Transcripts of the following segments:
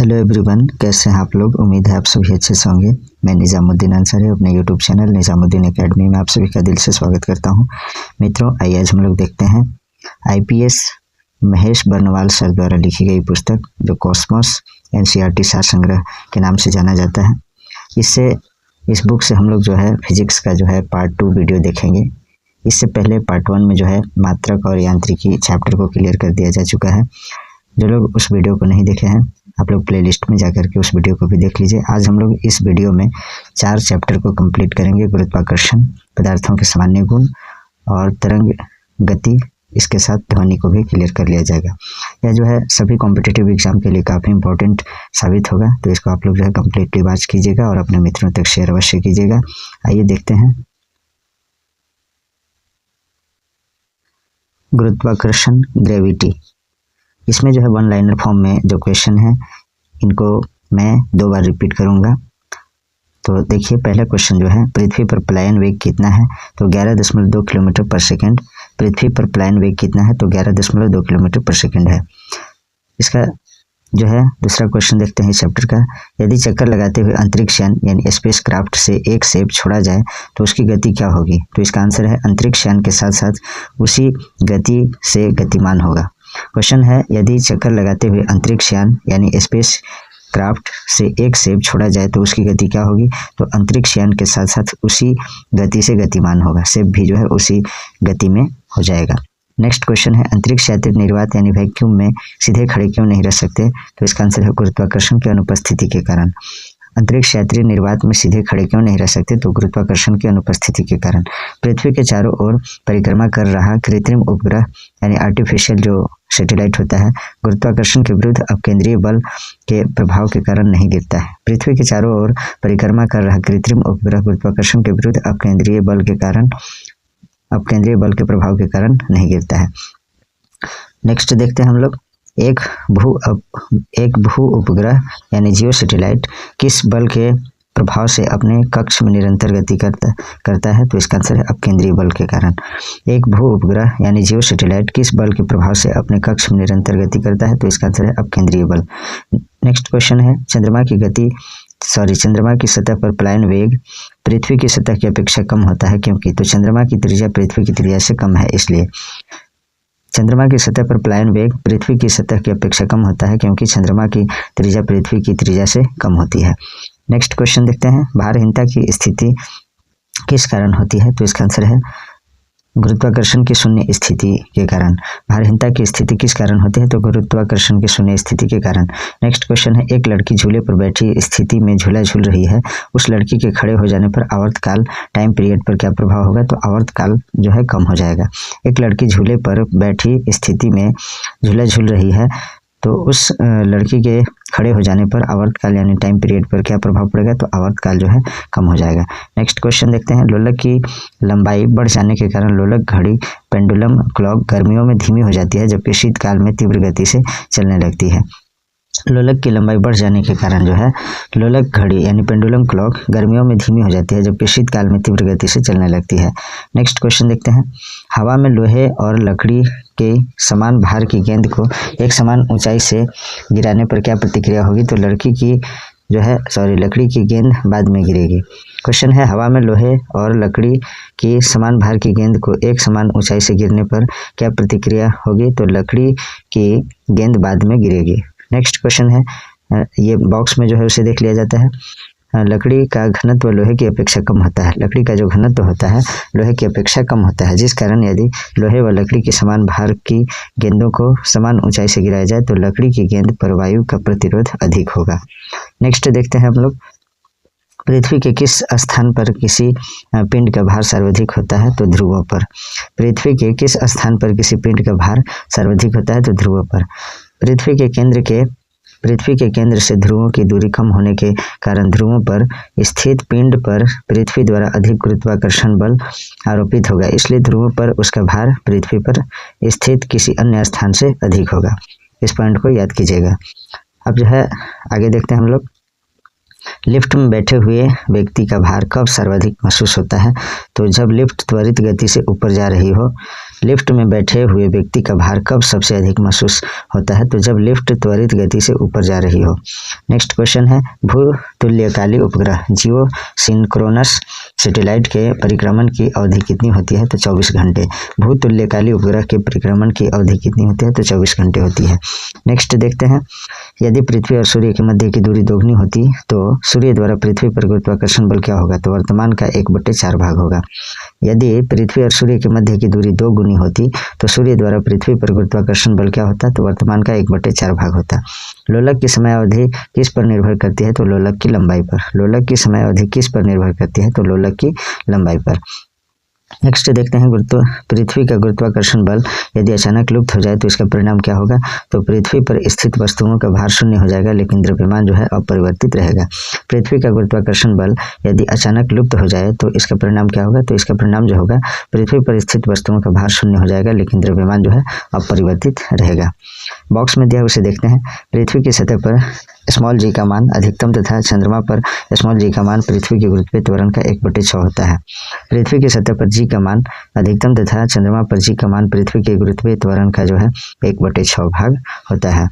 Hello everyone, कैसे हैं आप लोग। उम्मीद है आप सभी अच्छे से होंगे। मैं निज़ामुद्दीन अंसारी अपने यूट्यूब चैनल निज़ामुद्दीन एकेडमी में आप सभी का दिल से स्वागत करता हूं। मित्रों, आइए आज हम लोग देखते हैं आईपीएस महेश बर्नवाल सर द्वारा लिखी गई पुस्तक जो कॉस्मोस एनसीईआरटी सार संग्रह के नाम से जाना जाता है। इस बुक से हम लोग जो है फिजिक्स का जो है पार्ट 2 वीडियो देखेंगे। इससे पहले पार्ट 1 में जो है मात्रक और यांत्रिकी चैप्टर को क्लियर कर दिया जा चुका है। जो लोग उस वीडियो को नहीं देखे हैं, आप लोग प्लेलिस्ट में जाकर के उस वीडियो को भी देख लीजिए। आज हम लोग इस वीडियो में 4 चैप्टर को कंप्लीट करेंगे। गुरुत्वाकर्षण, पदार्थों के सामान्य गुण और तरंग गति, इसके साथ ध्वनि को भी क्लियर कर लिया जाएगा। यह जो है सभी कॉम्पिटिटिव एग्जाम के लिए काफ़ी इंपॉर्टेंट साबित होगा, तो इसको आप लोग जो है कम्प्लीटली वॉच कीजिएगा और अपने मित्रों तक शेयर अवश्य कीजिएगा। आइए देखते हैं गुरुत्वाकर्षण, ग्रेविटी। इसमें जो है 1 लाइनर फॉर्म में जो क्वेश्चन है, इनको मैं 2 बार रिपीट करूंगा। तो देखिए, पहला क्वेश्चन जो है, पृथ्वी पर पलायन वेग कितना है? तो 11.2 किलोमीटर पर सेकंड। पृथ्वी पर पलायन वेग कितना है? तो 11.2 किलोमीटर पर सेकंड है। इसका जो है दूसरा क्वेश्चन देखते हैं इस चैप्टर का। यदि चक्कर लगाते हुए अंतरिक्ष यान यानी स्पेस क्राफ्ट से एक सेब छोड़ा जाए तो उसकी गति क्या होगी? तो इसका आंसर है अंतरिक्ष यान के साथ साथ उसी गति से गतिमान होगा। क्वेश्चन है, यदि चक्कर लगाते हुए अंतरिक्ष यान यानी स्पेस क्राफ्ट से एक सेब छोड़ा जाए तो उसकी गति क्या होगी? तो अंतरिक्ष यान के साथ साथ उसी गति से गतिमान होगा। सेब भी जो है उसी गति में हो जाएगा। नेक्स्ट क्वेश्चन है, अंतरिक्ष यात्री निर्वात यानी वैक्यूम में सीधे खड़े क्यों नहीं रह सकते? तो इसका आंसर है गुरुत्वाकर्षण की अनुपस्थिति के कारण। अंतरिक्ष यात्री निर्वात में सीधे खड़े क्यों नहीं रह सकते? तो गुरुत्वाकर्षण की अनुपस्थिति के कारण। पृथ्वी के चारों ओर परिक्रमा कर रहा कृत्रिम उपग्रह यानी आर्टिफिशियल जो सैटेलाइट होता है, गुरुत्वाकर्षण के विरुद्ध अपकेंद्रीय बल के प्रभाव के कारण नहीं गिरता है। पृथ्वी के चारों ओर परिक्रमा कर रहा कृत्रिम उपग्रह गुरुत्वाकर्षण के विरुद्ध अपकेंद्रीय बल के प्रभाव के कारण नहीं गिरता है। नेक्स्ट देखते हैं हम लोग, एक भू उपग्रह यानी जियो सैटेलाइट किस बल के प्रभाव से अपने कक्ष में निरंतर गति करता है? तो इसका आंसर है अपकेंद्रीय बल के कारण। एक भू उपग्रह यानी जियो सैटेलाइट किस बल के प्रभाव से अपने कक्ष में निरंतर गति करता है? तो इसका आंसर है अपकेंद्रीय बल। नेक्स्ट क्वेश्चन है, चंद्रमा की सतह पर पलायन वेग पृथ्वी की सतह की अपेक्षा कम होता है क्योंकि? तो चंद्रमा की त्रिज्या पृथ्वी की त्रिज्या से कम है, इसलिए चंद्रमा की सतह पर पलायन वेग पृथ्वी की सतह की अपेक्षा कम होता है क्योंकि चंद्रमा की त्रिज्या पृथ्वी की त्रिज्या से कम होती है। नेक्स्ट क्वेश्चन देखते हैं, भारहीनता की स्थिति किस कारण होती है? तो इसका आंसर है गुरुत्वाकर्षण की शून्य स्थिति के कारण। भारहीनता की स्थिति किस कारण होती है? तो गुरुत्वाकर्षण की शून्य स्थिति के कारण। नेक्स्ट क्वेश्चन है, एक लड़की झूले पर बैठी स्थिति में झूला झूल रही है, उस लड़की के खड़े हो जाने पर आवर्तकाल टाइम पीरियड पर क्या प्रभाव होगा? तो आवर्तकाल जो है कम हो जाएगा। एक लड़की झूले पर बैठी स्थिति में झूला झूल रही है, तो उस लड़की के खड़े हो जाने पर आवर्तकाल यानी टाइम पीरियड पर क्या प्रभाव पड़ेगा? तो आवर्तकाल जो है कम हो जाएगा। नेक्स्ट क्वेश्चन देखते हैं, लोलक की लंबाई बढ़ जाने के कारण लोलक घड़ी पेंडुलम क्लॉक गर्मियों में धीमी हो जाती है जबकि शीतकाल में तीव्र गति से चलने लगती है। लोलक की लंबाई बढ़ जाने के कारण जो है लोलक घड़ी यानी पेंडुलम क्लॉक गर्मियों में धीमी हो जाती है जबकि शीतकाल में तीव्र गति से चलने लगती है। नेक्स्ट क्वेश्चन देखते हैं, हवा में लोहे और लकड़ी के समान भार की गेंद को एक समान ऊंचाई से गिराने पर क्या प्रतिक्रिया होगी? तो लकड़ी की गेंद बाद में गिरेगी। क्वेश्चन है, हवा में लोहे और लकड़ी की समान भार की गेंद को एक समान ऊंचाई से गिरने पर क्या प्रतिक्रिया होगी? तो लकड़ी की गेंद बाद में गिरेगी। नेक्स्ट क्वेश्चन है, ये बॉक्स में जो है उसे देख लिया जाता है, लकड़ी का घनत्व लोहे की अपेक्षा कम होता है। लकड़ी का जो घनत्व होता है लोहे की अपेक्षा कम होता है, जिस कारण यदि लोहे व लकड़ी की समान भार की गेंदों को समान ऊंचाई से गिराया जाए तो लकड़ी की गेंद पर वायु का प्रतिरोध अधिक होगा। नेक्स्ट देखते हैं हम लोग, पृथ्वी के किस स्थान पर किसी पिंड का भार सर्वाधिक होता है? तो ध्रुवों पर। पृथ्वी के किस स्थान पर किसी पिंड का भार सर्वाधिक होता है? तो ध्रुवों पर। पृथ्वी के केंद्र से ध्रुवों की दूरी कम होने के कारण ध्रुवों पर स्थित पिंड पर पृथ्वी द्वारा अधिक गुरुत्वाकर्षण बल आरोपित होगा, इसलिए ध्रुवों पर उसका भार पृथ्वी पर स्थित किसी अन्य स्थान से अधिक होगा। इस पॉइंट को याद कीजिएगा। अब जो है आगे देखते हैं हम लोग, लिफ्ट में बैठे हुए व्यक्ति का भार कब सर्वाधिक महसूस होता है? तो जब लिफ्ट त्वरित गति से ऊपर जा रही हो। लिफ्ट में बैठे हुए व्यक्ति का भार कब सबसे अधिक महसूस होता है? तो जब लिफ्ट त्वरित गति से ऊपर जा रही हो। नेक्स्ट क्वेश्चन है, भूतुल्यकाली उपग्रह जियो सिंक्रोनस सैटेलाइट के परिक्रमण की अवधि कितनी होती है? तो 24 घंटे। भूतुल्यकाली उपग्रह के परिक्रमण की अवधि कितनी होती है? तो 24 घंटे होती है। नेक्स्ट देखते हैं, यदि पृथ्वी और सूर्य के मध्य की दूरी दोगुनी होती तो सूर्य द्वारा पृथ्वी पर गुरुत्वाकर्षण बल क्या होगा? तो वर्तमान का 1/4 भाग होगा। यदि पृथ्वी और सूर्य के मध्य की दूरी 2 गुनी होती तो सूर्य द्वारा पृथ्वी पर गुरुत्वाकर्षण बल क्या होता? तो वर्तमान का 1/4 भाग होता। लोलक की समय अवधि किस पर निर्भर करती है? तो लोलक की लंबाई पर। लोलक की समय अवधि किस पर निर्भर करती है? तो लोलक की लंबाई पर। नेक्स्ट देखते हैं, पृथ्वी का गुरुत्वाकर्षण बल यदि अचानक लुप्त हो जाए तो इसका परिणाम क्या होगा? तो पृथ्वी पर स्थित वस्तुओं का भार शून्य हो जाएगा, लेकिन द्रव्यमान जो है अपरिवर्तित रहेगा। पृथ्वी का गुरुत्वाकर्षण बल यदि अचानक लुप्त हो जाए तो इसका परिणाम क्या होगा? तो इसका परिणाम जो होगा, पृथ्वी पर स्थित वस्तुओं का भार शून्य हो जाएगा, लेकिन द्रव्यमान जो है अपरिवर्तित रहेगा। बॉक्स में दिया उसे देखते हैं, पृथ्वी की सतह पर स्मॉल जी का मान अधिकतम तथा चंद्रमा पर स्मॉल जी का मान पृथ्वी के गुरुत्वीय त्वरण का 1/6 होता है। पृथ्वी की सतह पर जी का मान अधिकतम तथा चंद्रमा पर जी का मान पृथ्वी के गुरुत्वीय त्वरण का जो है 1/6 भाग होता है।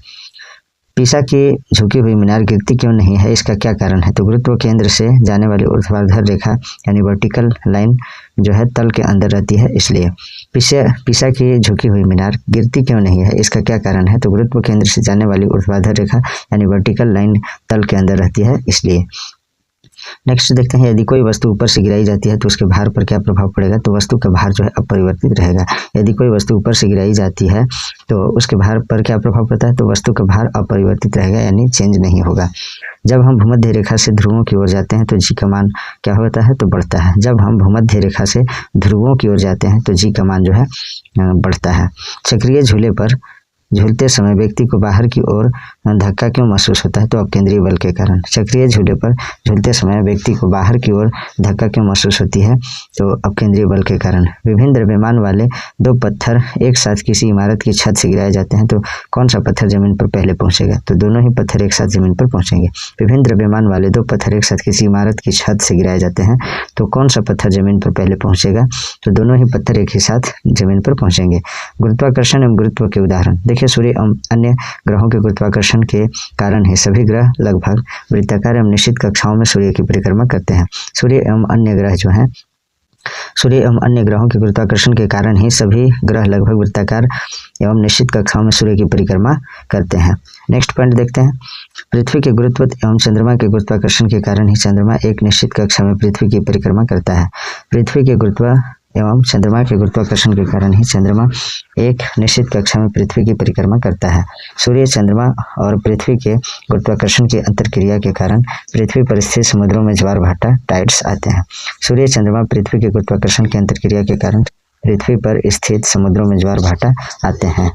पिसा की झुकी हुई मीनार गिरती क्यों नहीं है? इसका क्या कारण है? तो गुरुत्व केंद्र से जाने वाली ऊर्ध्वाधर रेखा यानी वर्टिकल लाइन जो है तल के अंदर रहती है, इसलिए पिसा की झुकी हुई मीनार गिरती क्यों नहीं है? इसका क्या कारण है? तो गुरुत्व केंद्र से जाने वाली ऊर्ध्वाधर रेखा यानी वर्टिकल लाइन तल के अंदर रहती है, इसलिए। नेक्स्ट देखते हैं, यदि कोई वस्तु ऊपर से गिराई जाती है तो उसके भार पर क्या प्रभाव पड़ेगा? तो वस्तु का भार जो है अपरिवर्तित रहेगा। यदि कोई वस्तु ऊपर से गिराई जाती है तो उसके भार पर क्या प्रभाव पड़ता है? तो वस्तु का भार अपरिवर्तित रहेगा, यानी चेंज नहीं होगा। जब हम भूमध्य रेखा से ध्रुवों की ओर जाते हैं तो जी का मान क्या होता है? तो बढ़ता है। जब हम भूमध्य रेखा से ध्रुवों की ओर जाते हैं तो जी का मान जो है बढ़ता है। चक्रीय झूले पर झूलते समय व्यक्ति को बाहर की ओर धक्का क्यों महसूस होता है? तो अपकेंद्रीय बल के कारण। चक्रीय झूले पर झूलते समय व्यक्ति को बाहर की ओर धक्का क्यों महसूस होती है? तो अपकेंद्रीय बल के कारण। विभिन्न द्रव्यमान वाले 2 पत्थर एक साथ किसी इमारत की छत से गिराए जाते हैं तो कौन सा पत्थर जमीन पर पहले पहुंचेगा? तो दोनों ही पत्थर एक साथ जमीन पर पहुंचेंगे। विभिन्न द्रव्यमान वाले 2 पत्थर एक साथ किसी इमारत की छत से गिराए जाते हैं तो कौन सा पत्थर जमीन पर पहले पहुंचेगा? तो दोनों ही पत्थर एक ही साथ जमीन पर पहुंचेंगे। गुरुत्वाकर्षण एवं गुरुत्व के उदाहरण देखिए, सूर्य एवं अन्य ग्रहों के गुरुत्वाकर्षण के कारण ही सभी ग्रह लगभग वृत्ताकार एवं निश्चित कक्षाओं में सूर्य की परिक्रमा करते हैं। सूर्य एवं अन्य ग्रहों के गुरुत्वाकर्षण के कारण ही सभी ग्रह लगभग वृत्ताकार एवं निश्चित कक्षाओं में सूर्य की परिक्रमा करते हैं। नेक्स्ट पॉइंट देखते हैं, पृथ्वी के गुरुत्व एवं चंद्रमा के गुरुत्वाकर्षण के कारण ही चंद्रमा एक निश्चित कक्षा में पृथ्वी की परिक्रमा करता है। पृथ्वी के गुरुत्व एवं चंद्रमा के गुरुत्वाकर्षण के कारण ही चंद्रमा एक निश्चित कक्षा में पृथ्वी की परिक्रमा करता है। सूर्य, चंद्रमा और पृथ्वी के गुरुत्वाकर्षण की अंतरक्रिया के कारण पृथ्वी पर स्थित समुद्रों में ज्वार भाटा टाइड्स आते हैं। सूर्य, चंद्रमा, पृथ्वी के गुरुत्वाकर्षण की अंतरक्रिया के कारण पृथ्वी पर स्थित समुद्रों में ज्वार भाटा आते हैं।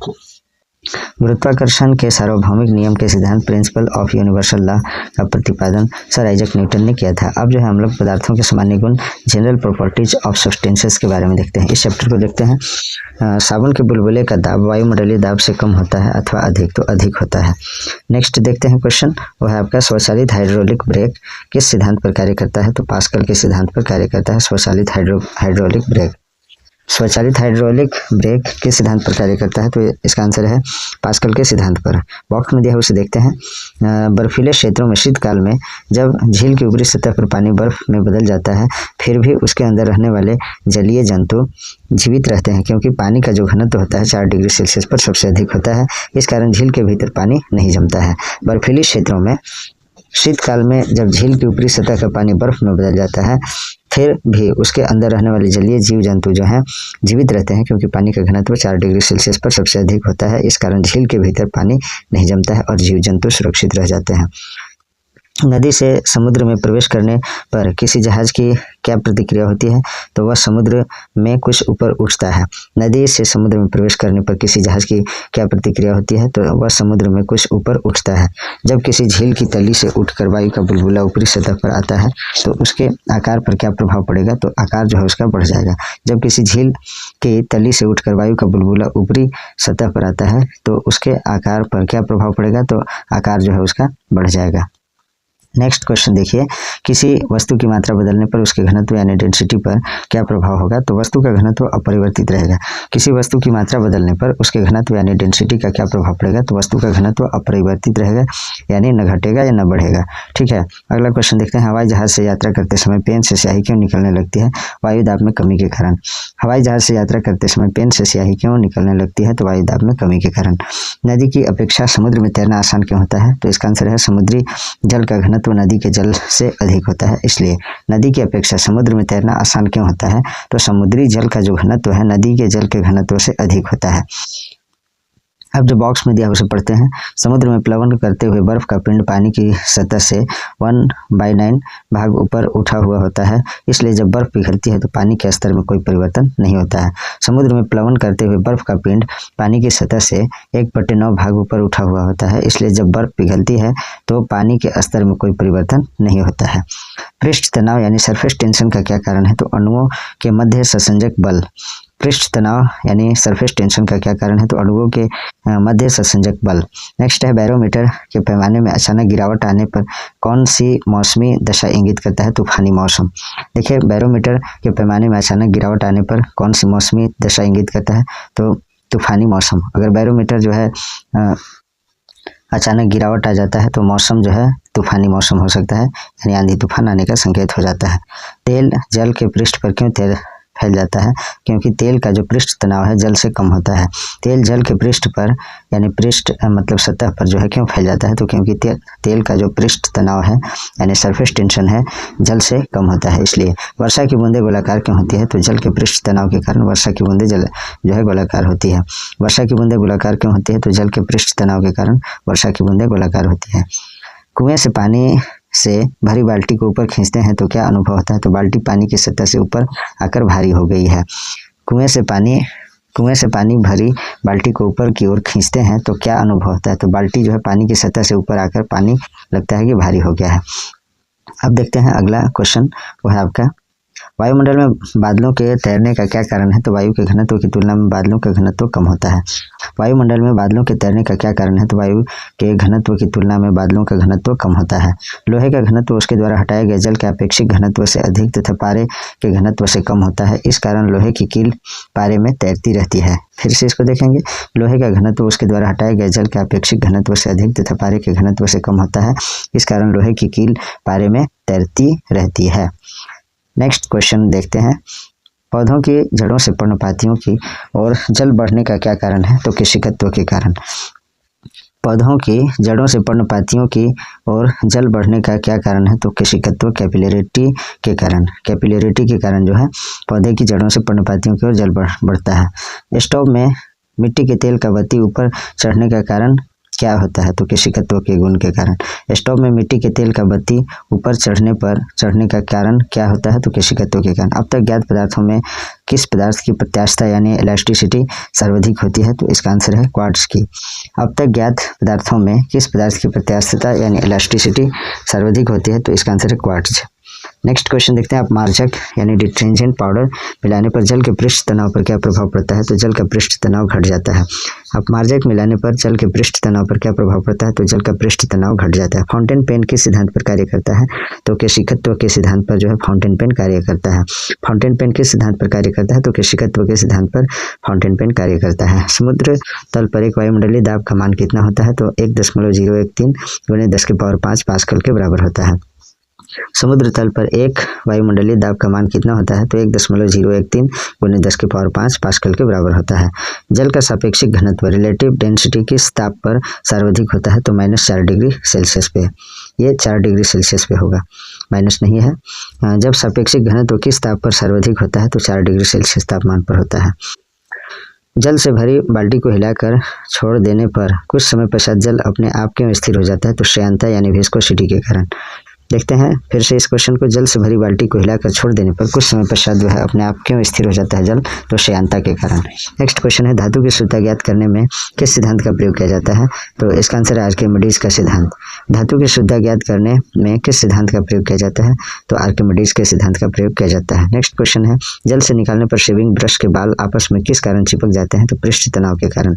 गुरुत्वाकर्षण के सार्वभौमिक नियम के सिद्धांत प्रिंसिपल ऑफ यूनिवर्सल लॉ का प्रतिपादन सर आइजक न्यूटन ने किया था। अब जो है हम लोग पदार्थों के सामान्य गुण जनरल प्रॉपर्टीज ऑफ सब्सटेंसेस के बारे में देखते हैं। इस चैप्टर को देखते हैं। साबुन के बुलबुले का दाब वायुमंडलीय दाब से कम होता है अथवा अधिक, तो अधिक होता है। नेक्स्ट देखते हैं क्वेश्चन, वो है आपका स्वचालित हाइड्रोलिक ब्रेक किस सिद्धांत पर कार्य करता है? तो पास्कल के सिद्धांत पर कार्य करता है स्वचालित हाइड्रोलिक ब्रेक। स्वचालित हाइड्रोलिक ब्रेक किस सिद्धांत पर कार्य करता है? तो इसका आंसर है पास्कल के सिद्धांत पर। बॉक्स में दिया उसे देखते हैं। बर्फीले क्षेत्रों में शीतकाल में जब झील की ऊपरी सतह पर पानी बर्फ में बदल जाता है, फिर भी उसके अंदर रहने वाले जलीय जंतु जीवित रहते हैं, क्योंकि पानी का जो घनत्व होता है 4 डिग्री सेल्सियस पर सबसे अधिक होता है। इस कारण झील के भीतर पानी नहीं जमता है। बर्फीले क्षेत्रों में शीतकाल में जब झील की ऊपरी सतह का पानी बर्फ में बदल जाता है, फिर भी उसके अंदर रहने वाले जलीय जीव जंतु जो हैं जीवित रहते हैं, क्योंकि पानी का घनत्व 4 डिग्री सेल्सियस पर सबसे अधिक होता है। इस कारण झील के भीतर पानी नहीं जमता है और जीव जंतु सुरक्षित रह जाते हैं। नदी से समुद्र में प्रवेश करने पर किसी जहाज की क्या प्रतिक्रिया होती है? तो वह समुद्र में कुछ ऊपर उठता है। नदी से समुद्र में प्रवेश करने पर किसी जहाज की क्या प्रतिक्रिया होती है? तो वह समुद्र में कुछ ऊपर उठता है। जब किसी झील की तली से उठकर वायु का बुलबुला ऊपरी सतह पर आता है तो उसके आकार पर क्या प्रभाव पड़ेगा? तो आकार जो है उसका बढ़ जाएगा। जब किसी झील की तली से उठकर वायु का बुलबुला ऊपरी सतह पर आता है तो उसके आकार पर क्या प्रभाव पड़ेगा? तो आकार जो है उसका बढ़ जाएगा। नेक्स्ट क्वेश्चन देखिए, किसी वस्तु की मात्रा बदलने पर उसके घनत्व यानी डेंसिटी पर क्या प्रभाव होगा। तो वस्तु का घनत्व अपरिवर्तित रहेगा। किसी वस्तु की मात्रा बदलने पर उसके घनत्व यानी डेंसिटी का क्या प्रभाव पड़ेगा। तो वस्तु का घनत्व अपरिवर्तित रहेगा, यानी न घटेगा या न बढ़ेगा। ठीक है, अगला क्वेश्चन देखते हैं, हवाई जहाज से यात्रा करते समय पेन से स्याही क्यों निकलने लगती है। वायु दाब में कमी के कारण। हवाई जहाज से यात्रा करते समय पेन से स्याही क्यों निकलने लगती है। तो वायु दाब में कमी के कारण। नदी की अपेक्षा समुद्र में तैरना आसान क्यों होता है। तो इसका आंसर है समुद्री जल का घनत्व नदी के जल से अधिक होता है, इसलिए नदी की अपेक्षा समुद्र में तैरना आसान क्यों होता है। तो समुद्री जल का जो घनत्व है नदी के जल के घनत्व से अधिक होता है। अब जो बॉक्स में दिया उसे पढ़ते हैं। समुद्र में प्लवन करते हुए बर्फ का पिंड पानी की सतह से 1/9 भाग ऊपर उठा हुआ होता है, इसलिए जब बर्फ पिघलती है तो पानी के स्तर में कोई परिवर्तन नहीं होता है। समुद्र में प्लवन करते हुए बर्फ का पिंड पानी की सतह से 1/9 भाग ऊपर उठा हुआ होता है, इसलिए जब बर्फ पिघलती है तो पानी के स्तर में कोई परिवर्तन नहीं होता है। पृष्ठ तनाव यानी सरफेस टेंशन का क्या कारण है। तो अणुओं के मध्य संसंजक बल। पृष्ठ तनाव यानी सरफेस टेंशन का क्या कारण है। तो अणुओं के मध्य संसंजक बल। नेक्स्ट है, बैरोमीटर के पैमाने में अचानक गिरावट आने पर कौन सी मौसमी दशा इंगित करता है। तूफानी मौसम। देखिए, बैरोमीटर के पैमाने में अचानक गिरावट आने पर कौन सी मौसमी दशा इंगित करता है। तो तूफानी मौसम। अगर बैरोमीटर जो है अचानक गिरावट आ जाता है तो मौसम जो है तूफानी मौसम हो सकता है, यानी आंधी तूफान आने का संकेत हो जाता है। तेल जल के पृष्ठ पर क्यों फैल जाता है। क्योंकि तेल का जो पृष्ठ तनाव है जल से कम होता है। तेल जल के पृष्ठ पर यानी पृष्ठ मतलब सतह पर जो है क्यों फैल जाता है। तो क्योंकि तेल का जो पृष्ठ तनाव है यानी सरफेस टेंशन है जल से कम होता है, इसलिए वर्षा की बूंदें गोलाकार क्यों होती है। तो जल के पृष्ठ तनाव के कारण वर्षा की बूंदें जो है गोलाकार होती है। वर्षा की बूंदें गोलाकार क्यों होती है। तो जल के पृष्ठ तनाव के कारण वर्षा की बूंदें गोलाकार होती है। कुएं से पानी से भरी बाल्टी को ऊपर खींचते हैं तो क्या अनुभव होता है। तो बाल्टी पानी की सतह से ऊपर आकर भारी हो गई है। कुएं से पानी भरी बाल्टी को ऊपर की ओर खींचते हैं तो क्या अनुभव होता है। तो बाल्टी जो है पानी की सतह से ऊपर आकर पानी लगता है कि भारी हो गया है। अब देखते हैं अगला क्वेश्चन, वो है आपका, वायुमंडल में बादलों के तैरने का क्या कारण है। तो वायु के घनत्व की तुलना में बादलों का घनत्व कम होता है। वायुमंडल में बादलों के तैरने का क्या कारण है। तो वायु के घनत्व की तुलना में बादलों का घनत्व कम होता है। लोहे का घनत्व उसके द्वारा हटाए गए जल के अपेक्षित घनत्व से अधिक तथा पारे के घनत्व से कम होता है, इस कारण लोहे की कील पारे में तैरती रहती है। फिर से इसको देखेंगे, लोहे का घनत्व उसके द्वारा हटाए गए जल के अपेक्षित घनत्व से अधिक तथा पारे के घनत्व से कम होता है, इस कारण लोहे की कील पारे में तैरती रहती है। नेक्स्ट क्वेश्चन देखते हैं, पौधों की जड़ों से पर्णपातियों की और जल बढ़ने का क्या कारण है। तो केशिकत्व के कारण। पौधों की जड़ों से पर्णपातियों की और जल बढ़ने का क्या कारण है। तो केशिकत्व कैपिलरिटी के कारण। कैपिलरिटी के कारण जो है पौधे की जड़ों से पर्णपातियों की ओर जल बढ़ता है। स्टोव में मिट्टी के तेल का बत्ती ऊपर चढ़ने का कारण क्या होता है। तो केशिकत्व के गुण के कारण। स्टोव में मिट्टी के तेल का बत्ती ऊपर चढ़ने का कारण क्या होता है। तो केशिकत्व के कारण। अब तक ज्ञात पदार्थों में किस पदार्थ की प्रत्यास्थता यानी इलास्टिसिटी सर्वाधिक होती है। तो इसका आंसर है क्वार्ट्ज की। अब तक ज्ञात पदार्थों में किस पदार्थ की प्रत्यास्थता यानी इलास्टिसिटी सर्वाधिक होती है। तो इसका आंसर है क्वार्ट्ज। नेक्स्ट क्वेश्चन देखते हैं, अपमार्जक यानी डिटर्जेंट पाउडर मिलाने पर जल के पृष्ठ तनाव पर क्या प्रभाव पड़ता है। तो जल का पृष्ठ तनाव घट जाता है। अपमार्जक मिलाने पर जल के पृष्ठ तनाव पर क्या प्रभाव पड़ता है। तो जल का पृष्ठ तनाव घट जाता है। फाउंटेन पेन किस सिद्धांत पर कार्य करता है। तो केशिकत्व के सिद्धांत पर जो है फाउंटेन पेन कार्य करता है। फाउंटेन पेन किस सिद्धांत पर कार्य करता है। तो केशिकत्व के सिद्धांत पर फाउंटेन पेन कार्य करता है। समुद्र तल पर एक वायुमंडलीय दाब का मान कितना होता है। तो 1.013 × 10⁵ पास्कल के बराबर होता है। समुद्र तल पर एक वायुमंडलीय दाब का मान कितना होता है। तो 1.013 × 10⁵ पास्कल के बराबर होता है। जल का सापेक्षिक घनत्व रिलेटिव डेंसिटी किस ताप पर सर्वाधिक होता है। तो -4 डिग्री सेल्सियस पे। ये 4 डिग्री सेल्सियस पे होगा, माइनस नहीं है। जब सापेक्षिक घनत्व किस ताप पर सर्वाधिक होता है। तो 4 डिग्री सेल्सियस तापमान पर होता है। जल से भरी बाल्टी को हिलाकर छोड़ देने पर कुछ समय पश्चात जल अपने आप क्यों स्थिर हो जाता है। तो श्रेयांता यानी विस्कोसिटी के कारण। देखते हैं फिर से इस क्वेश्चन को, जल से भरी बाल्टी को हिलाकर छोड़ देने पर कुछ समय पश्चात जो है अपने आप क्यों स्थिर हो जाता है जल? तो श्यानता के कारण। नेक्स्ट क्वेश्चन है, धातु की शुद्धता ज्ञात करने में किस सिद्धांत का प्रयोग किया जाता है? तो इसका आंसर है आर्किमिडीज का सिद्धांत। धातु की शुद्धता ज्ञात करने में किस सिद्धांत का प्रयोग किया जाता है? तो आर्किमिडीज के सिद्धांत का प्रयोग किया जाता है। नेक्स्ट क्वेश्चन है, जल से निकालने पर शेविंग ब्रश के बाल आपस में किस कारण चिपक जाते हैं? तो पृष्ठ तनाव के कारण।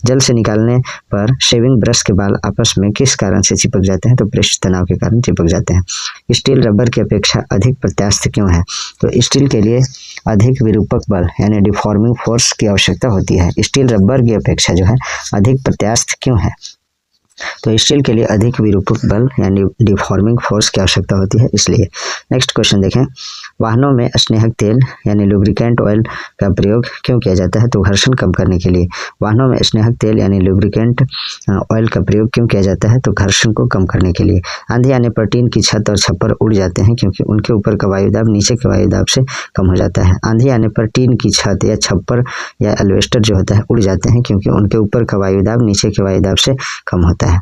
जल से निकालने पर शेविंग ब्रश के बाल आपस में किस कारण से चिपक जाते हैं? तो पृष्ठ तनाव के कारण चिपक जाते हैं। स्टील रबर की अपेक्षा अधिक प्रत्यास्थ क्यों है? तो स्टील के लिए अधिक विरूपक बल यानी डिफॉर्मिंग फोर्स की आवश्यकता होती है। स्टील रबर की अपेक्षा जो है अधिक प्रत्यास्थ क्यों है? तो स्टील के लिए अधिक विरूपक बल यानी डिफॉर्मिंग फोर्स की आवश्यकता होती है, इसलिए। नेक्स्ट क्वेश्चन देखें, वाहनों में स्नेहक तेल यानी लुब्रिकेंट ऑयल का प्रयोग क्यों किया जाता है? तो घर्षण कम करने के लिए। वाहनों में स्नेहक तेल यानी लुब्रिकेंट ऑयल का प्रयोग क्यों किया जाता है? तो घर्षण को कम करने के लिए। आंधी आने पर टीन की छत और छप्पर उड़ जाते हैं क्योंकि उनके ऊपर का वायुदाब नीचे के वायुदाब से कम हो जाता है। आंधी आने पर टीन की छत या छप्पर या एल्वेस्टर जो होता है उड़ जाते हैं क्योंकि उनके ऊपर का वायुदाब नीचे के वायुदाब से कम होता है।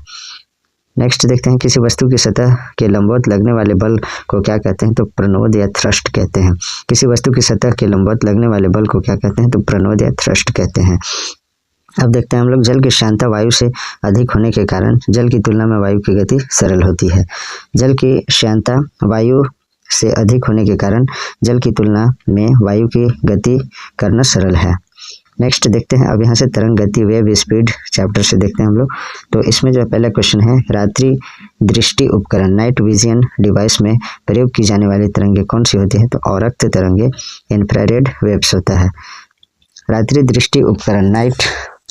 नेक्स्ट देखते हैं, किसी वस्तु की सतह के लंबवत लगने वाले बल को क्या कहते हैं? तो प्रणोद या थ्रस्ट कहते हैं। किसी वस्तु की सतह के लंबवत लगने वाले बल को क्या कहते हैं? तो प्रणोद या थ्रस्ट कहते हैं। अब देखते हैं हम लोग, जल की श्यानता वायु से अधिक होने के कारण जल की तुलना में वायु की गति सरल होती है। जल की श्यानता वायु से अधिक होने के कारण जल की तुलना में वायु की गति करना सरल है। नेक्स्ट देखते हैं, अब यहाँ से तरंग गति वेव स्पीड चैप्टर से देखते हैं हम लोग। तो इसमें जो पहला क्वेश्चन है, रात्रि दृष्टि उपकरण नाइट विजन डिवाइस में प्रयोग की जाने वाली तरंगे कौन सी होती है? तो अवरक्त तरंगे इंफ्रारेड वेव्स होता है। रात्रि दृष्टि उपकरण नाइट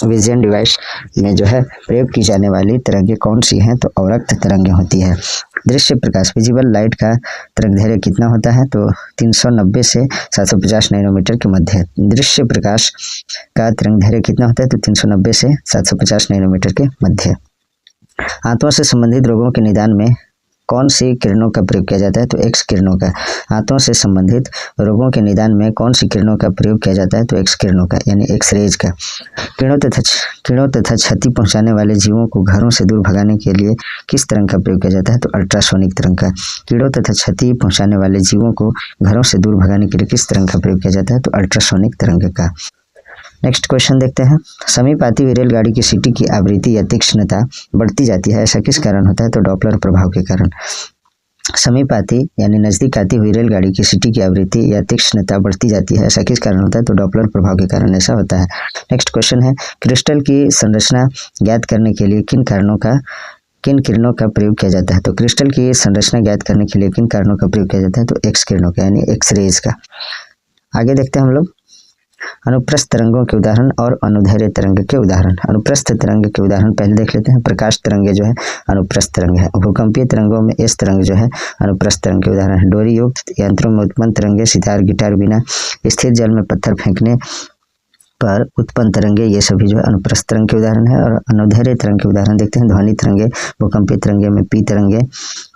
विजन डिवाइस में जो है प्रयोग की जाने वाली तरंगे कौन सी हैं? तो अवरक्त तरंगे होती है। दृश्य प्रकाश विजिबल लाइट का तरंगदैर्घ्य कितना होता है? तो 390 से 750 नैनोमीटर के मध्य। दृश्य प्रकाश का तरंगदैर्घ्य कितना होता है? तो 390 से 750 नैनोमीटर के मध्य। आंतों से संबंधित रोगों के निदान में कौन सी किरणों का प्रयोग किया जाता है? तो एक्स किरणों का। आंतों से संबंधित रोगों के निदान में कौन सी किरणों का प्रयोग किया जाता है? तो एक्स किरणों का यानी एक्स रेज का। कीड़ों तथा क्षति पहुंचाने वाले जीवों को घरों से दूर भगाने के लिए किस तरंग का प्रयोग किया जाता है? तो अल्ट्रासोनिक तरंग का। कीड़ों तथा क्षति पहुंचाने वाले जीवों को घरों से दूर भगाने के लिए किस तरंग का प्रयोग किया जाता है? तो अल्ट्रासोनिक तरंग का। नेक्स्ट क्वेश्चन देखते हैं, समीप आती हुई रेलगाड़ी की सीटी की आवृत्ति या तीक्ष्णता बढ़ती जाती है, ऐसा किस कारण होता है? तो डॉपलर प्रभाव के कारण। समीप आती यानी नजदीक आती हुई रेलगाड़ी की सीटी की आवृत्ति या तीक्ष्णता बढ़ती जाती है, ऐसा किस कारण होता है? तो डॉपलर प्रभाव के कारण ऐसा होता है। नेक्स्ट क्वेश्चन है, क्रिस्टल की संरचना ज्ञात करने के लिए किन किरणों का प्रयोग किया जाता है? तो क्रिस्टल की संरचना ज्ञात करने के लिए किन कारणों का प्रयोग किया जाता है? तो एक्स किरणों का यानी एक्स रेज का। आगे देखते हैं हम लोग, अनुप्रस्थ तरंगों के उदाहरण और अनुदैर्घ्य तरंग के उदाहरण। अनुप्रस्थ तरंग के उदाहरण पहले देख लेते हैं। प्रकाश तरंगे जो है अनुप्रस्थ तरंग है। भूकंपीय तरंगों में एस तरंग जो है अनुप्रस्थ तरंग के उदाहरण है। डोरी युक्त यंत्रों में उत्पन्न तरंगे, सितार गिटार बिना स्थिर जल में पत्थर फेंकने पर उत्पन्न तरंगे, ये सभी जो है अनुप्रस्थ तरंग के उदाहरण है। और अनुदैर्घ्य तरंग के उदाहरण देखते हैं। ध्वनि तरंगे, भूकंपीय तरंगे में पी तरंगे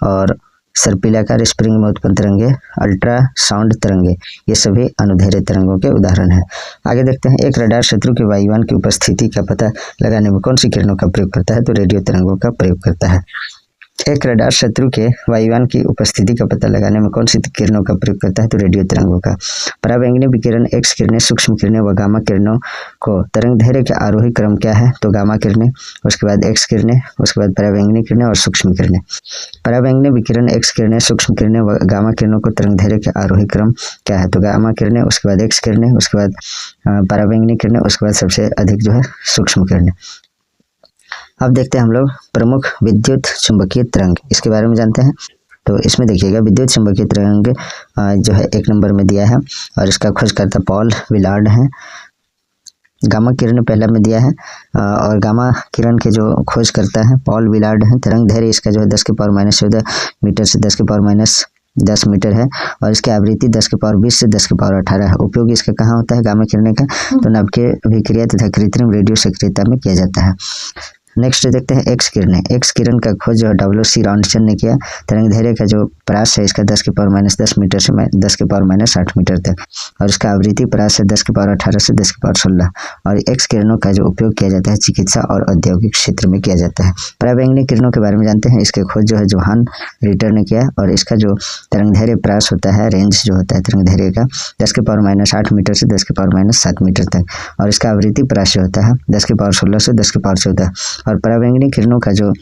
और सर्पिलाकार स्प्रिंग में उत्पन्न तरंगे, अल्ट्रासाउंड तरंगे, ये सभी अनुदैर्घ्य तरंगों के उदाहरण हैं। आगे देखते हैं, एक रडार शत्रु के वायुयान की उपस्थिति का पता लगाने में कौन सी किरणों का प्रयोग करता है? तो रेडियो तरंगों का प्रयोग करता है। एक रडार शत्रु के वायुयान की उपस्थिति का पता लगाने में कौन सी किरणों का प्रयोग करता है? तो रेडियो तरंगों का। पराबैंगनी विकिरण, एक्स किरणें, सूक्ष्म किरणें व गामा किरणों को तरंगदैर्घ्य के आरोही क्रम क्या है? तो गामा किरणें, उसके बाद एक्स किरणें, उसके बाद पराबैंगनी किरणें और सूक्ष्म किरणें। पराबैंगनी विकिरण, एक्स किरणें, सूक्ष्म किरणें व गामा किरणों को तरंगदैर्घ्य के आरोही क्रम क्या है? तो गामा किरणें, उसके बाद एक्स किरणें, उसके बाद पराबैंगनी किरणें, उसके बाद सबसे अधिक जो है सूक्ष्म किरणें। अब देखते हैं हम लोग प्रमुख विद्युत चुंबकीय तरंग, इसके बारे में जानते हैं। तो इसमें देखिएगा, विद्युत चुंबकीय तरंग जो है 1 नंबर में दिया है और इसका खोजकर्ता पॉल विलार्ड है। गामा किरण पहला में दिया है और गामा किरण के जो खोज करता है पॉल विलार्ड है। तरंग दैर्घ्य इसका जो है 10⁻⁻14 मीटर से 10⁻10 मीटर है और इसकी आवृत्ति 10⁻20 से 10⁻18 है। उपयोग इसका कहाँ होता है गामा किरण का? तो नाभिकीय अभिक्रिया तथा कृत्रिम रेडियो सक्रियता में किया जाता है। नेक्स्ट देखते हैं एक्स किरणें। एक्स किरण का खोज जो है W.C. रॉन्टसन ने किया। तरंग दैर्घ्य का जो प्रास है इसका 10⁻10 मीटर से 10⁻8 मीटर तक, और इसका आवृत्ति प्रास है 10⁻18 से 10⁻16, और एक्स किरणों का जो उपयोग किया जाता है चिकित्सा और औद्योगिक क्षेत्र में किया जाता है। पराबैंगनी किरणों के बारे में जानते हैं। इसके खोज जो है जोहान रिटर ने किया, और इसका जो तरंगदैर्घ्य प्रास होता है, रेंज जो होता है तरंगदैर्घ्य का 10⁻8 मीटर से 10⁻7 मीटर तक, और इसका आवृत्ति प्रास होता है 10⁻16 से 10⁻14, और पराबैंगनी किरणों का जो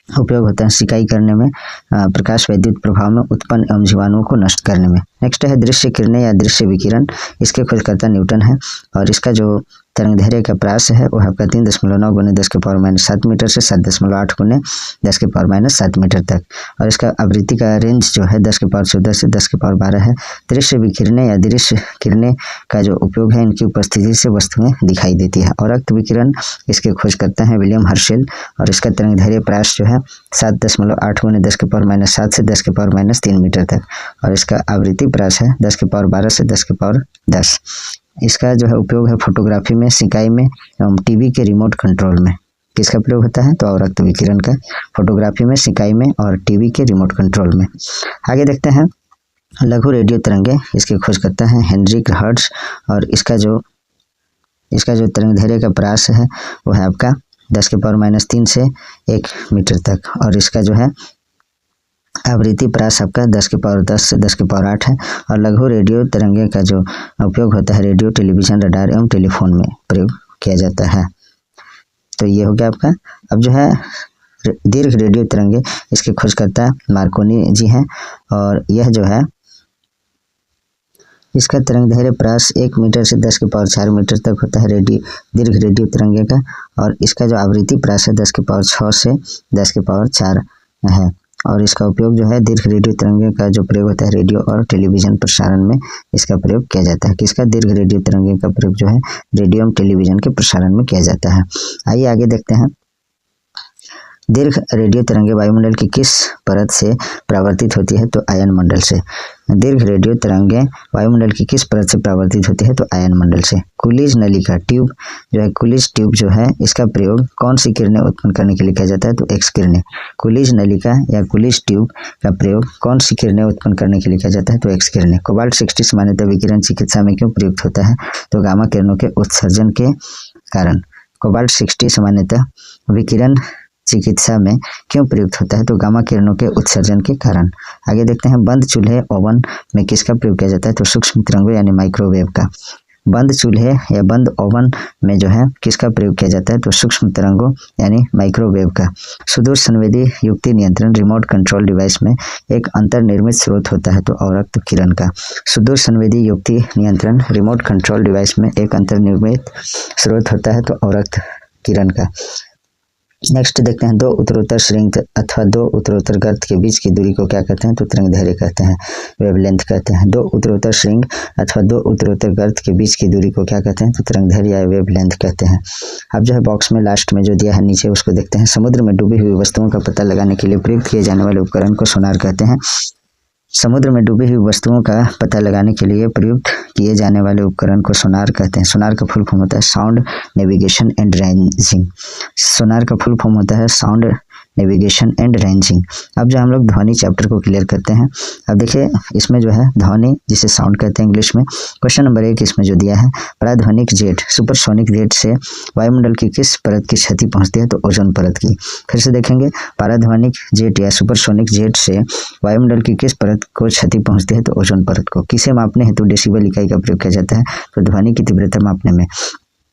उपयोग होता है सिकाई करने में, प्रकाश वैद्युत प्रभाव में उत्पन्न एवं जीवाणुओं को नष्ट करने में। नेक्स्ट है दृश्य किरणें या दृश्य विकिरण। इसके खोजकर्ता न्यूटन है, और इसका जो तरंगदैर्घ्य का प्रास है वो आपका 3.9 × 10⁻7 मीटर से 7.8 × 10⁻7 मीटर तक, और इसका आवृत्ति का रेंज जो है 10⁻14 से 10⁻12 है। दृश्य विकिरणें या दृश्य किरणें का जो उपयोग है इनकी उपस्थिति से वस्तुएं दिखाई देती है। और रक्त विकिरण इसके खोज करते हैं विलियम हर्शेल, और इसका तरंगदैर्घ्य प्रास जो है 7.8 × 10⁻7 से 10⁻3 मीटर तक, और इसका आवृत्ति प्रास है 10⁻12 से 10⁻10। इसका जो है उपयोग है फोटोग्राफी में, सिकाई में एवं टीवी के रिमोट कंट्रोल में। किसका प्रयोग होता है? तो अवरक्त विकिरण का, फोटोग्राफी में, सिकाई में और टीवी के रिमोट कंट्रोल में। आगे देखते हैं लघु रेडियो तरंगे। इसकी खोज करता है हेनरिक हर्ट्ज, और इसका जो तरंगदैर्घ्य का प्रास है वो है आपका 10⁻3 से 1 मीटर तक, और इसका जो है आवृत्ति प्रास आपका 10⁻10 से 10⁻8 है। और लघु रेडियो तरंगे का जो उपयोग होता है रेडियो, टेलीविजन, रडार एवं टेलीफोन में प्रयोग किया जाता है। तो ये हो गया आपका। अब जो है दीर्घ रेडियो तरंगे, इसके खोजकर्ता मार्कोनी जी हैं, और यह जो है इसका तरंगदैर्घ्य प्रास 1 मीटर से 10⁻4 मीटर तक होता है दीर्घ रेडियो तरंगे का, और इसका जो आवृत्ति प्रास है 10⁻6 से 10⁻4 है, और इसका उपयोग जो है दीर्घ रेडियो तरंगे का जो प्रयोग होता है रेडियो और टेलीविजन प्रसारण में इसका प्रयोग किया जाता है। किसका? दीर्घ रेडियो तरंगे का प्रयोग जो है रेडियो एवं टेलीविजन के प्रसारण में किया जाता है। आइए आगे देखते हैं। दीर्घ रेडियो तरंगे वायुमंडल की किस परत से परावर्तित होती है? तो आयन मंडल से। दीर्घ रेडियो तरंगे वायुमंडल की किस परत से परावर्तित होती है? तो आयन मंडल से। कुलिज नलिका ट्यूब जो है, कुलिज ट्यूब जो है इसका प्रयोग कौन सी किरणें उत्पन्न करने के लिए किया जाता है? तो एक्स किरणें। कुलिज नलिका या कुलिज ट्यूब का प्रयोग कौन सी किरणें उत्पन्न करने के लिए किया जाता है? तो एक्स किरणें। कोबाल्ट 60 सामान्यतः विकिरण चिकित्सा में क्यों प्रयुक्त होता है? तो गामा किरणों के उत्सर्जन के कारण। कोबाल्ट 60 सामान्यतः विकिरण चिकित्सा में क्यों प्रयुक्त होता है? तो गामा किरणों के उत्सर्जन के कारण। आगे देखते हैं बंद चूल्हे ओवन में किसका प्रयोग किया जाता है? तो सूक्ष्म तरंगों यानी माइक्रोवेव का। बंद चूल्हे या बंद ओवन में जो है किसका प्रयोग किया जाता है? तो सूक्ष्म तरंगों यानी माइक्रोवेव का। सुदूर संवेदी युक्ति नियंत्रण रिमोट कंट्रोल डिवाइस में एक अंतर्निर्मित स्रोत होता है? तो अवरक्त किरण का। सुदूर संवेदी युक्ति नियंत्रण रिमोट कंट्रोल डिवाइस में एक अंतर्निर्मित स्रोत होता है? तो अवरक्त किरण का। नेक्स्ट देखते हैं दो उत्तरोत्तर श्रृंग अथवा दो उत्तरोत्तर गर्त के बीच की दूरी को क्या कहते हैं? तो तरंगदैर्घ्य कहते हैं, वेवलेंथ कहते हैं। दो उत्तरोत्तर श्रृंग अथवा दो उत्तरोत्तर गर्त के बीच की दूरी को क्या कहते हैं? तो तरंगदैर्घ्य या वेवलेंथ कहते हैं। अब जो है बॉक्स में लास्ट में जो दिया है नीचे उसको देखते हैं। समुद्र में डूबी हुई वस्तुओं का पता लगाने के लिए प्रयुक्त किए जाने वाले उपकरण को सोनार कहते हैं। समुद्र में डूबी हुई वस्तुओं का पता लगाने के लिए प्रयुक्त किए जाने वाले उपकरण को सोनार कहते हैं। सोनार का फुल फॉर्म होता है साउंड नेविगेशन एंड रेंजिंग। सोनार का फुल फॉर्म होता है साउंड नेविगेशन एंड रेंजिंग। अब जो हम लोग ध्वनि चैप्टर को क्लियर करते हैं। अब देखिए इसमें जो है ध्वनि जिसे साउंड कहते हैं इंग्लिश में। क्वेश्चन नंबर 1 इसमें जो दिया है, पराध्वनिक जेट सुपरसोनिक जेट से वायुमंडल की किस परत की क्षति पहुंचती है? तो ओजोन परत की। फिर से देखेंगे, पराध्वनिक जेट या सुपरसोनिक जेट से वायुमंडल की किस परत को क्षति पहुंचती है? तो ओजोन परत को। किसे मापने हेतु डेसिबल इकाई का प्रयोग किया जाता है? तो ध्वनि की तीव्रता मापने में।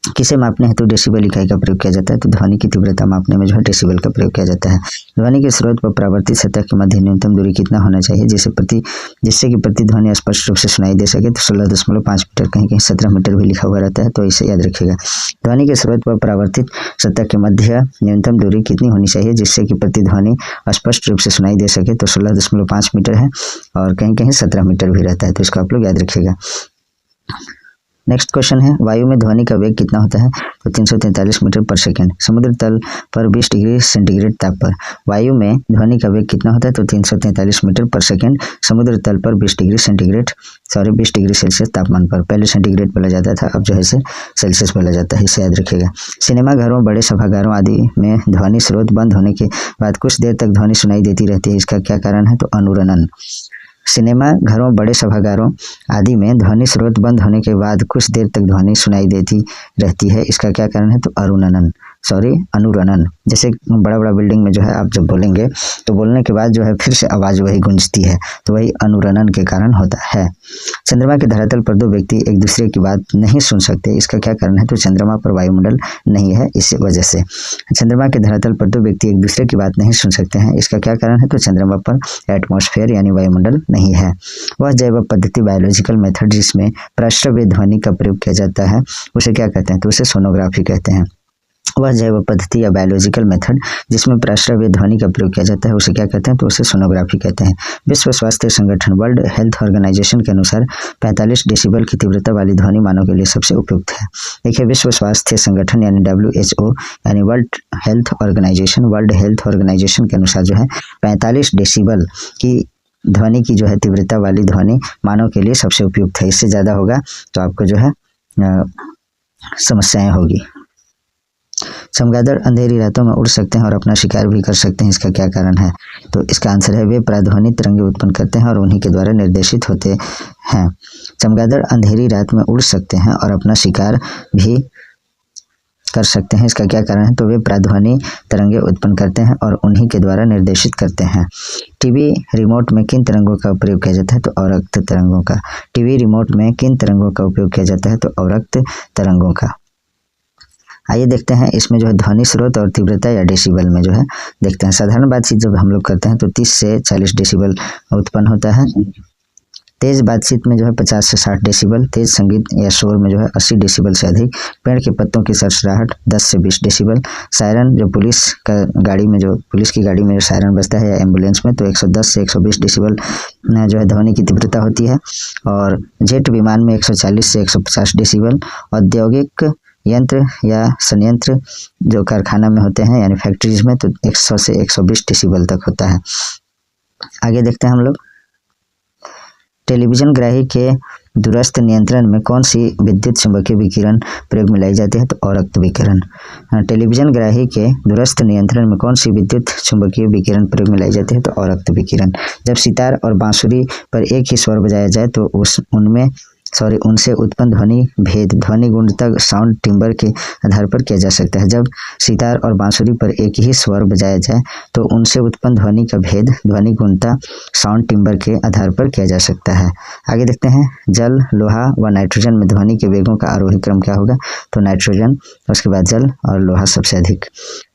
किसे मापने हेतु डेसिबल इकाई का प्रयोग किया जाता है? तो ध्वनि की तीव्रता मापने में जो है डेसिबल का प्रयोग किया जाता है। ध्वनि के स्रोत पर परावर्तित सतह के मध्य न्यूनतम दूरी कितना होना चाहिए जिससे कि प्रतिध्वनि स्पष्ट रूप से सुनाई दे सके? तो 16.5 मीटर, कहीं कहीं 17 मीटर भी लिखा हुआ रहता है, तो इसे याद रखिएगा। ध्वनि के स्रोत पर परावर्तित सतह के मध्य न्यूनतम दूरी कितनी होनी चाहिए जिससे कि प्रतिध्वनि स्पष्ट रूप से सुनाई दे सके? तो 16.5 मीटर है, और कहीं कहीं 17 मीटर भी रहता है, तो इसको आप लोग याद रखिएगा। नेक्स्ट क्वेश्चन है, वायु में ध्वनि का वेग कितना होता है? तो 343 मीटर पर सेकेंड। समुद्र तल पर 20 डिग्री सेंटीग्रेड ताप पर वायु में ध्वनि का वेग कितना होता है? तो 343 मीटर पर सेकेंड समुद्र तल पर 20 डिग्री सेल्सियस तापमान पर। पहले सेंटीग्रेड बोला जाता था, अब जो है इसे सेल्सियस बोला जाता है, इसे याद रखिएगा। सिनेमा घरों, बड़े सभागारों आदि में ध्वनि स्रोत बंद होने के बाद कुछ देर तक ध्वनि सुनाई देती रहती है, इसका क्या कारण है? तो अनुरणन। सिनेमा घरों, बड़े सभागारों आदि में ध्वनि स्रोत बंद होने के बाद कुछ देर तक ध्वनि सुनाई देती रहती है, इसका क्या कारण है? तो अनुरणन। जैसे बड़ा बड़ा बिल्डिंग में जो है आप जब बोलेंगे तो बोलने के बाद जो है फिर से आवाज़ वही गूंजती है, तो वही अनुरणन के कारण होता है। चंद्रमा के धरातल पर दो व्यक्ति एक दूसरे की बात नहीं सुन सकते, इसका क्या कारण है? तो चंद्रमा पर वायुमंडल नहीं है, इस वजह से। चंद्रमा के धरातल पर दो व्यक्ति एक दूसरे की बात नहीं सुन सकते हैं, इसका क्या कारण है? तो चंद्रमा पर एटमॉस्फेयर यानी वायुमंडल नहीं है। वह जैव पद्धति, बायोलॉजिकल मेथड जिसमें प्रश्रव्य ध्वनि का प्रयोग किया जाता है, उसे क्या कहते हैं? तो उसे सोनोग्राफी कहते हैं। वह जैव पद्धति या बायोलॉजिकल मेथड जिसमें प्रश्रव्य ध्वनि का प्रयोग किया जाता है, उसे क्या कहते हैं? तो उसे सोनोग्राफी कहते हैं। विश्व स्वास्थ्य संगठन वर्ल्ड हेल्थ ऑर्गेनाइजेशन के अनुसार 45 डेसिबल की तीव्रता वाली ध्वनि मानव के लिए सबसे उपयुक्त है। देखिए, विश्व स्वास्थ्य संगठन यानी WHO यानी वर्ल्ड हेल्थ ऑर्गेनाइजेशन के अनुसार जो है 45 डेसिबल की ध्वनि की जो है तीव्रता वाली ध्वनि मानव के लिए सबसे उपयुक्त है। इससे ज़्यादा होगा तो आपको जो है समस्याएं होगी। चमगादड़ अंधेरी रातों में उड़ सकते हैं और अपना शिकार भी कर सकते हैं, इसका क्या कारण है? तो इसका आंसर है वे प्राध्वनि तरंगे उत्पन्न करते हैं और उन्हीं के द्वारा निर्देशित होते हैं। चमगादड़ अंधेरी रात में उड़ सकते हैं और अपना शिकार भी कर सकते हैं, इसका क्या कारण है? तो वे प्राध्वनि तरंगे उत्पन्न करते हैं और उन्हीं के द्वारा निर्देशित करते हैं। टीवी रिमोट में किन तरंगों का प्रयोग किया जाता है? तो अवरक्त तरंगों का। टीवी रिमोट में किन तरंगों का उपयोग किया जाता है? तो अवरक्त तरंगों का। आइए देखते हैं इसमें जो है ध्वनि स्रोत और तीव्रता या डेसिबल में जो है देखते हैं। साधारण बातचीत जब हम लोग करते हैं तो 30 से 40 डेसिबल उत्पन्न होता है। तेज बातचीत में जो है 50 से 60 डेसिबल। तेज संगीत या शोर में जो है 80 डेसिबल से अधिक। पेड़ के पत्तों की सरसराहट 10 से 20 डेसिबल। सायरन जो पुलिस की गाड़ी में जो सायरन बजता है या एम्बुलेंस में, तो 110 से 120 डेसिबल जो है ध्वनि की तीव्रता होती है। और जेट विमान में 140 से 150 डेसिबल। औद्योगिक यंत्र या संयंत्र जो कारखाना में होते हैं यानी फैक्ट्रीज में, तो 100 से 120 डेसिबल तक होता है। आगे देखते हैं हम लोग, टेलीविजन ग्राही के दूरस्थ नियंत्रण में कौन सी विद्युत चुंबकीय विकिरण प्रयोग में लाई जाती है? तो अवरक्त विकिरण। टेलीविजन ग्राही के दूरस्थ नियंत्रण में कौन सी विद्युत चुंबकीय विकिरण प्रयोग में लाई जाती है? तो अवरक्त विकिरण। जब सितार और बांसुरी पर एक ही स्वर बजाया जाए तो उनसे उत्पन्न ध्वनि भेद ध्वनि गुणता साउंड टिम्बर के आधार पर किया जा सकता है। जब सितार और बांसुरी पर एक ही स्वर बजाया जाए तो उनसे उत्पन्न ध्वनि का भेद ध्वनि गुणता साउंड टिम्बर के आधार पर किया जा सकता है। आगे देखते हैं, जल, लोहा व नाइट्रोजन में ध्वनि के वेगों का आरोही क्रम क्या होगा? तो नाइट्रोजन, उसके बाद जल और लोहा सबसे अधिक।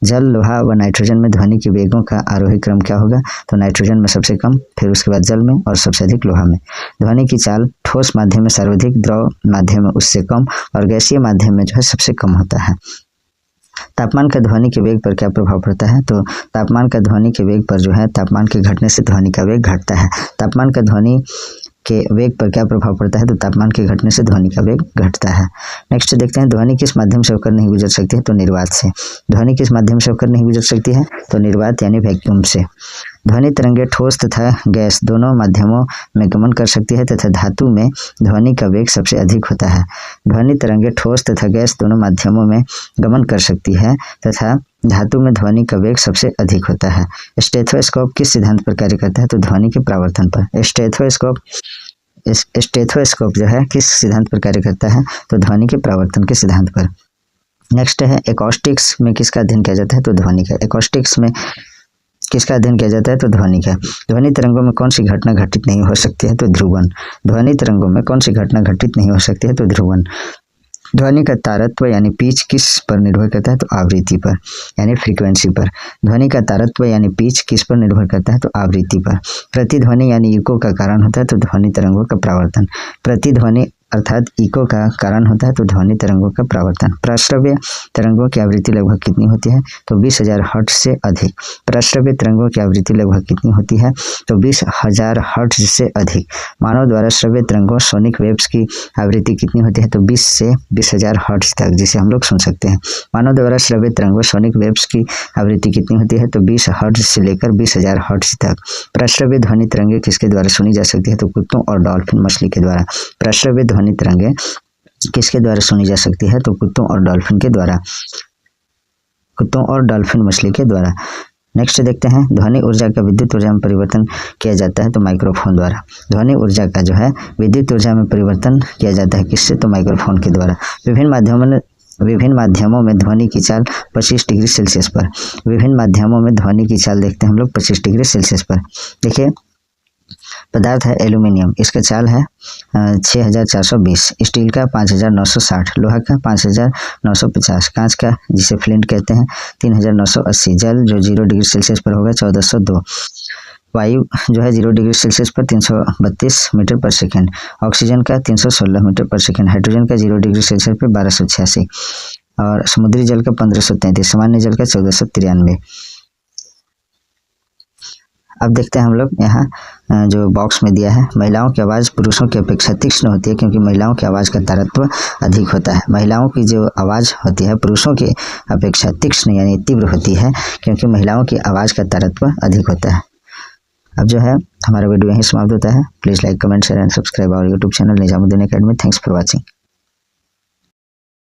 जल, लोहा व नाइट्रोजन में ध्वनि के वेगों का आरोही क्रम क्या होगा? तो नाइट्रोजन में सबसे कम, फिर उसके बाद जल में और सबसे अधिक लोहा में। ध्वनि की चाल ठोस माध्यम में सर्वाधिक, द्रव माध्यम में उससे कम और गैसीय माध्यम में जो है सबसे कम होता है। तापमान का ध्वनि के वेग पर क्या प्रभाव पड़ता है? तो तापमान का ध्वनि के वेग पर जो है तापमान के घटने से ध्वनि का वेग घटता है। तापमान का ध्वनि के वेग पर क्या प्रभाव पड़ता है? तो तापमान के घटने से ध्वनि का वेग घटता है। नेक्स्ट देखते हैं, ध्वनि किस माध्यम से होकर नहीं गुजर सकती है? तो निर्वात से। ध्वनि किस माध्यम से होकर नहीं गुजर सकती है? तो निर्वात यानी वैक्यूम से। ध्वनि तरंगे ठोस तथा गैस दोनों माध्यमों में गमन कर सकती है तथा धातु में ध्वनि का वेग सबसे अधिक होता है। ध्वनि तरंगे ठोस तथा गैस दोनों माध्यमों में गमन कर सकती है तथा धातु में ध्वनि का वेग सबसे अधिक होता है। स्टेथोस्कोप किस सिद्धांत पर कार्य करता है? तो ध्वनि के परावर्तन पर। स्टेथोस्कोप जो है किस सिद्धांत पर कार्य करता है? तो ध्वनि के परावर्तन के सिद्धांत पर। नेक्स्ट है, एकॉस्टिक्स में किसका अध्ययन किया जाता है? तो ध्वनि का। एकॉस्टिक्स में किसका अध्ययन किया जाता है? तो ध्वनि का। ध्वनि तरंगों में कौन सी घटना घटित नहीं हो सकती है? तो ध्रुवन। ध्वनि तरंगों में कौन सी घटना घटित नहीं हो सकती है? तो ध्रुवन। ध्वनि का तारत्व यानी पिच किस पर निर्भर करता है? तो आवृत्ति पर यानी फ्रीक्वेंसी पर। ध्वनि का तारत्व यानी पिच किस पर निर्भर करता है? तो आवृत्ति पर। प्रतिध्वनि यानी इको का कारण होता है? तो ध्वनि तरंगों का परावर्तन। प्रतिध्वनि अर्थात इको का कारण होता है तो ध्वनि तरंगों का प्रावर्तन। प्रश्रव्य तरंगों की आवृत्ति लगभग कितनी होती है तो 20,000 हर्ट्ज से अधिक। प्रश्रव्य तरंगों की आवृत्ति लगभग कितनी होती है तो 20,000 हर्ट्ज से अधिक। मानव द्वारा श्रव्य तरंगों सोनिक वेव्स की आवृत्ति कितनी होती है तो 20 से 20,000 हर्ट्ज तक, जिसे हम लोग सुन सकते हैं। मानव द्वारा श्रव्य तरंगों सोनिक वेव्स की आवृत्ति कितनी होती है तो 20 हर्ट्ज से लेकर 20,000 हर्ट्ज तक। प्रश्रव्य ध्वनि तरंगें किसके द्वारा सुनी जा सकती है तो कुत्तों और डॉल्फिन मछली के द्वारा। प्रश्रव्य ध्वनि तरंगें किसके द्वारा सुनी जा सकती है तो कुत्तों और डॉल्फिन के द्वारा, कुत्तों और डॉल्फिन मछली के द्वारा। नेक्स्ट देखते हैं, ध्वनि ऊर्जा का विद्युत ऊर्जा में परिवर्तन किया जाता है तो माइक्रोफोन द्वारा। ध्वनि ऊर्जा का जो है विद्युत ऊर्जा में परिवर्तन किया जाता है किससे तो माइक्रोफोन के द्वारा। विभिन्न माध्यमों में ध्वनि की चाल 25 डिग्री सेल्सियस पर। विभिन्न माध्यमों में ध्वनि की चाल देखते हैं हम लोग 25 डिग्री सेल्सियस पर। देखिए, पदार्थ है एल्यूमिनियम, इसका चाल है 6420, स्टील का 5960, लोहा का 5950, कांच का जिसे फ्लिंट कहते हैं 3980, जल जो 0 डिग्री सेल्सियस पर होगा 1402, वायु जो है 0 डिग्री सेल्सियस पर 332 मीटर पर सेकेंड, ऑक्सीजन का 316 मीटर पर सेकेंड, हाइड्रोजन का 0 डिग्री सेल्सियस पर 1286 और समुद्री जल का 1533, सामान्य जल का 1493। अब देखते हैं हम लोग यहाँ जो बॉक्स में दिया है, महिलाओं की आवाज़ पुरुषों की अपेक्षा तीक्ष्ण होती है क्योंकि महिलाओं की आवाज़ का तारतम्य अधिक होता है। महिलाओं की जो आवाज़ होती है पुरुषों की अपेक्षा तीक्ष्ण यानी तीव्र होती है क्योंकि महिलाओं की आवाज़ का तारतम्य अधिक होता है। अब जो है हमारा वीडियो यहीं समाप्त होता है। Please like, comment, share and subscribe our YouTube channel Nizamuddin Academy. Thanks for watching.